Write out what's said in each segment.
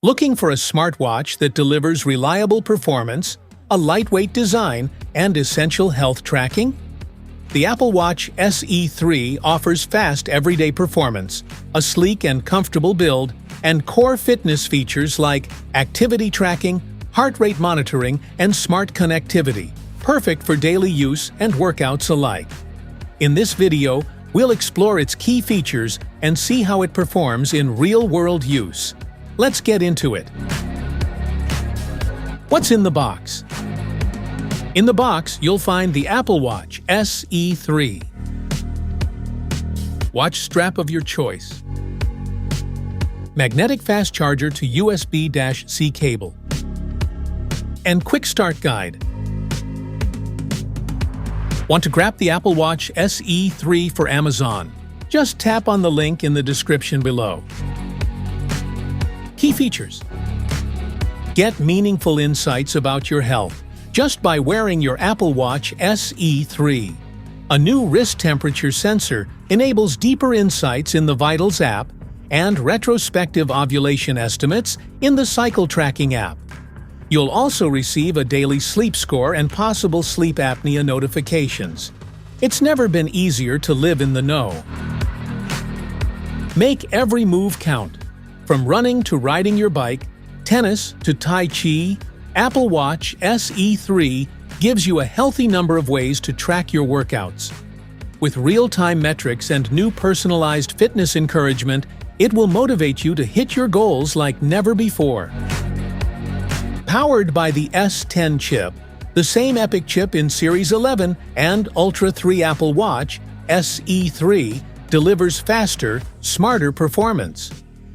Looking for a smartwatch that delivers reliable performance, a lightweight design, and essential health tracking? The Apple Watch SE3 offers fast everyday performance, a sleek and comfortable build, and core fitness features like activity tracking, heart rate monitoring, and smart connectivity, perfect for daily use and workouts alike. In this video, we'll explore its key features and see how it performs in real-world use. Let's get into it. What's in the box? In the box, you'll find the Apple Watch SE3. Watch strap of your choice. Magnetic fast charger to USB-C cable. And quick start guide. Want to grab the Apple Watch SE3 for Amazon? Just tap on the link in the description below. Key features. Get meaningful insights about your health just by wearing your Apple Watch SE3. A new wrist temperature sensor enables deeper insights in the Vitals app and retrospective ovulation estimates in the Cycle Tracking app. You'll also receive a daily sleep score and possible sleep apnea notifications. It's never been easier to live in the know. Make every move count. From running to riding your bike, tennis to Tai Chi, Apple Watch SE3 gives you a healthy number of ways to track your workouts. With real-time metrics and new personalized fitness encouragement, it will motivate you to hit your goals like never before. Powered by the S10 chip, the same EPIC chip in Series 11 and Ultra 3 Apple Watch SE3 delivers faster, smarter performance.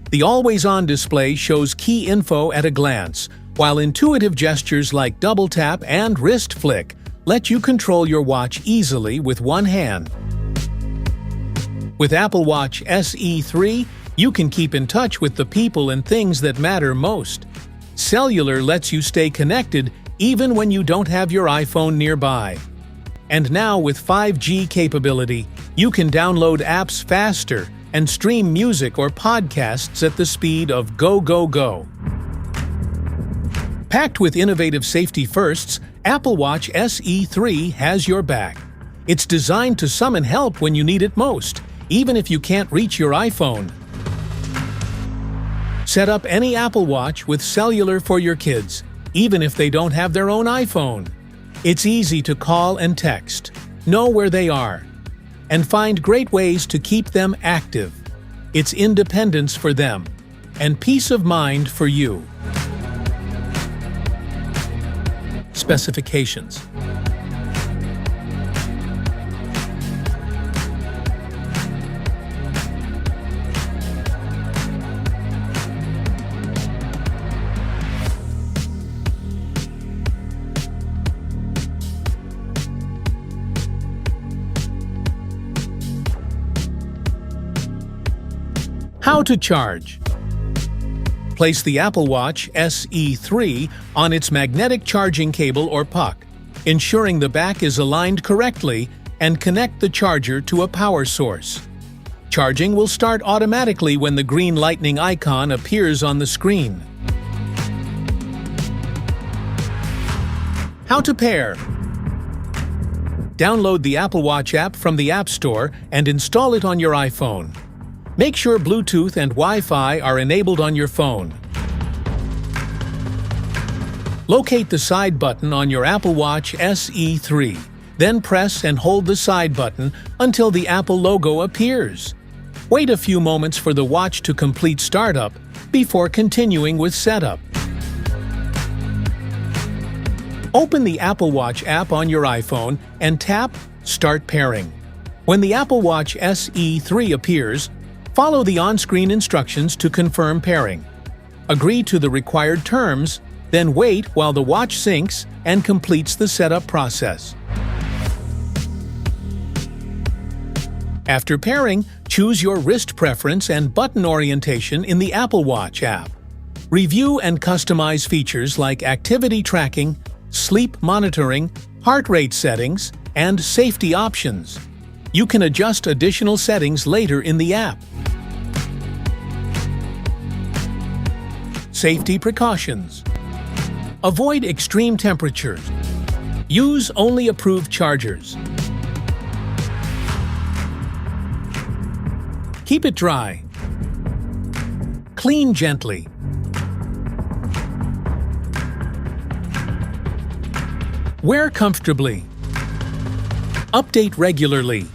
The always-on display shows key info at a glance, while intuitive gestures like double tap and wrist flick let you control your watch easily with one hand. With Apple Watch SE3, you can keep in touch with the people and things that matter most. Cellular lets you stay connected even when you don't have your iPhone nearby. And now with 5G capability, you can download apps faster and stream music or podcasts at the speed of go, go, go. Packed with innovative safety firsts, Apple Watch SE3 has your back. It's designed to summon help when you need it most, even if you can't reach your iPhone. Set up any Apple Watch with cellular for your kids, even if they don't have their own iPhone. It's easy to call and text, know where they are, and find great ways to keep them active. It's independence for them, and peace of mind for you. Specifications. How to charge. Place the Apple Watch SE3 on its magnetic charging cable or puck, ensuring the back is aligned correctly, and connect the charger to a power source. Charging will start automatically when the green lightning icon appears on the screen. How to pair. Download the Apple Watch app from the App Store and install it on your iPhone. Make sure Bluetooth and Wi-Fi are enabled on your phone. Locate the side button on your Apple Watch SE3. Then press and hold the side button until the Apple logo appears. Wait a few moments for the watch to complete startup before continuing with setup. Open the Apple Watch app on your iPhone and tap Start Pairing. When the Apple Watch SE3 appears, follow the on-screen instructions to confirm pairing. Agree to the required terms, then wait while the watch syncs and completes the setup process. After pairing, choose your wrist preference and button orientation in the Apple Watch app. Review and customize features like activity tracking, sleep monitoring, heart rate settings, and safety options. You can adjust additional settings later in the app. Safety precautions. Avoid extreme temperatures. Use only approved chargers. Keep it dry. Clean gently. Wear comfortably. Update regularly.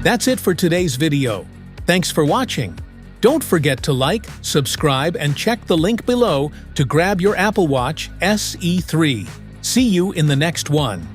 That's it for today's video. Thanks for watching. Don't forget to like, subscribe, and check the link below to grab your Apple Watch SE3. See you in the next one.